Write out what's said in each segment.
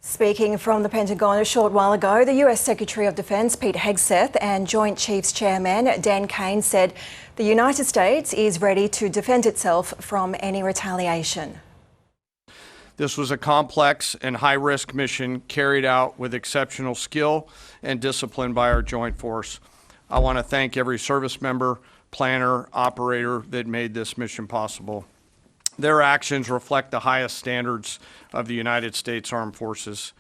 Speaking from the Pentagon a short while ago, the US Secretary of Defence Pete Hegseth and Joint Chiefs Chairman Dan Caine said the United States is ready to defend itself from any retaliation. This was a complex and high-risk mission carried out with exceptional skill and discipline by our joint force. I want to thank every service member, planner, operator that made this mission possible. Their actions reflect the highest standards of the United States Armed Forces.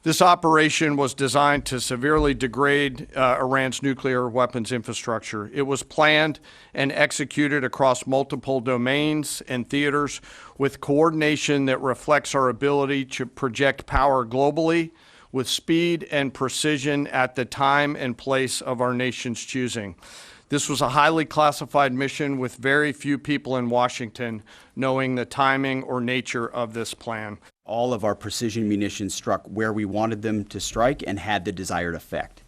This operation was designed to severely degrade Iran's nuclear weapons infrastructure. It was planned and executed across multiple domains and theaters with coordination that reflects our ability to project power globally with speed and precision at the time and place of our nation's choosing. This was a highly classified mission with very few people in Washington knowing the timing or nature of this plan. All of our precision munitions struck where we wanted them to strike and had the desired effect,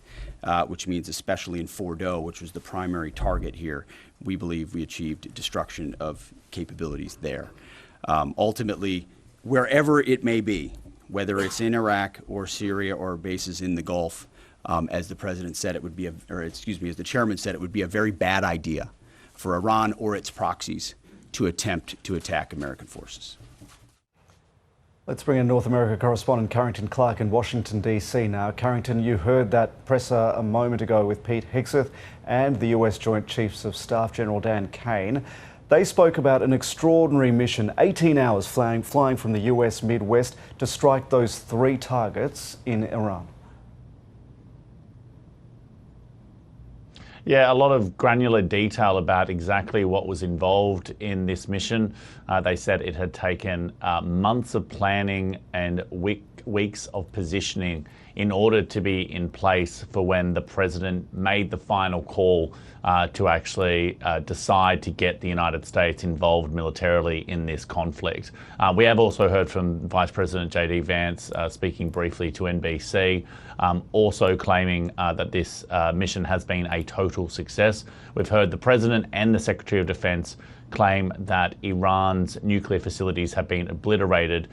which means especially in Fordo, which was the primary target here, we believe we achieved destruction of capabilities there. Ultimately, wherever it may be, whether it's in Iraq or Syria or bases in the Gulf, as the president said, it would be, as the chairman said, it would be a very bad idea for Iran or its proxies to attempt to attack American forces. Let's bring in North America correspondent Carrington Clark in Washington, D.C. now. Carrington, you heard that presser a moment ago with Pete Hegseth and the US Joint Chiefs of Staff General Dan Caine. They spoke about an extraordinary mission, 18 hours flying from the US Midwest to strike those 3 targets in Iran. Yeah, a lot of granular detail about exactly what was involved in this mission. They said it had taken months of planning and weeks of positioning in order to be in place for when the president made the final call to actually decide to get the United States involved militarily in this conflict. We have also heard from Vice President J.D. Vance speaking briefly to NBC, also claiming that this mission has been a total success. We've heard the President and the Secretary of Defense claim that Iran's nuclear facilities have been obliterated.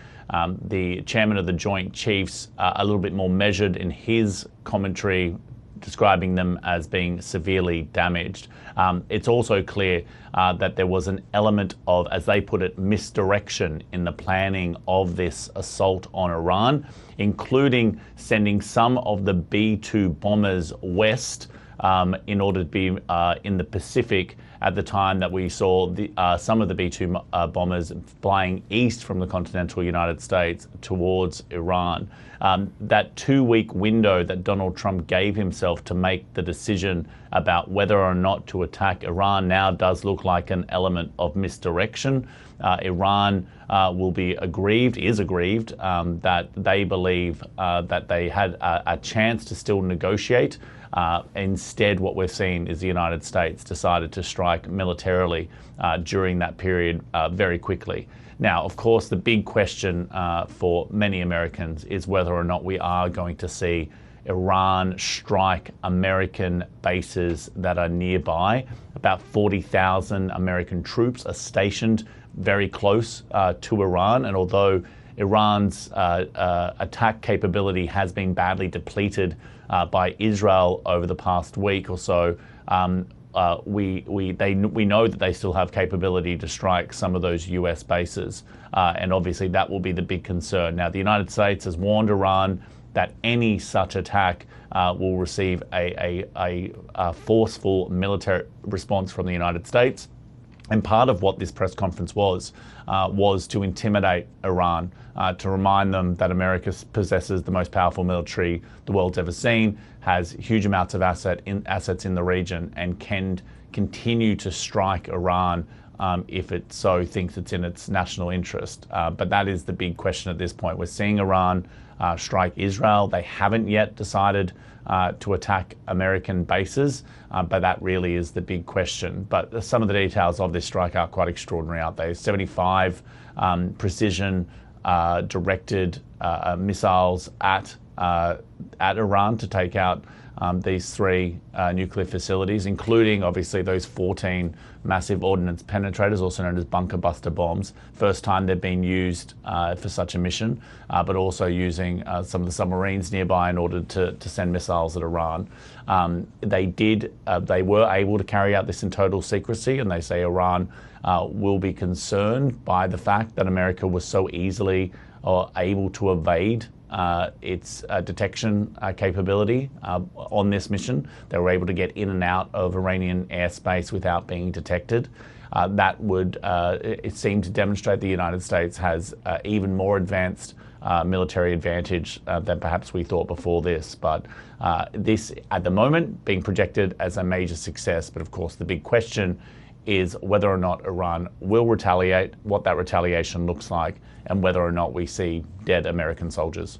The chairman of the Joint Chiefs, a little bit more measured in his commentary, describing them as being severely damaged. It's also clear that there was an element of, as they put it, misdirection in the planning of this assault on Iran, including sending some of the B-2 bombers west in order to be in the Pacific at the time that we saw some of the B-2 bombers flying east from the continental United States towards Iran. That 2-week window that Donald Trump gave himself to make the decision about whether or not to attack Iran now does look like an element of misdirection. Iran is aggrieved that they believe that they had a chance to still negotiate. Instead, what we're seeing is the United States decided to strike militarily during that period very quickly. Now, of course, the big question for many Americans is whether or not we are going to see Iran strike American bases that are nearby. About 40,000 American troops are stationed very close to Iran, and although Iran's attack capability has been badly depleted by Israel over the past week or so, we know that they still have capability to strike some of those US bases, and obviously that will be the big concern. Now, the United States has warned Iran that any such attack will receive a forceful military response from the United States. And part of what this press conference was to intimidate Iran, to remind them that America possesses the most powerful military the world's ever seen, has huge amounts of assets in the region, and can continue to strike Iran if it so thinks it's in its national interest. But that is the big question at this point. We're seeing Iran strike Israel. They haven't yet decided to attack American bases, but that really is the big question. But some of the details of this strike are quite extraordinary out there. 75 precision directed missiles at Iran to take out these 3 nuclear facilities, including obviously those 14 massive ordnance penetrators, also known as bunker buster bombs. First time they've been used for such a mission, but also using some of the submarines nearby in order to send missiles at Iran. They were able to carry out this in total secrecy, and they say Iran will be concerned by the fact that America was so easily able to evade its detection capability on this mission. They were able to get in and out of Iranian airspace without being detected. That would, it seemed to demonstrate the United States has even more advanced military advantage than perhaps we thought before this. But this, at the moment, being projected as a major success. But of course, the big question is whether or not Iran will retaliate, what that retaliation looks like, and whether or not we see dead American soldiers.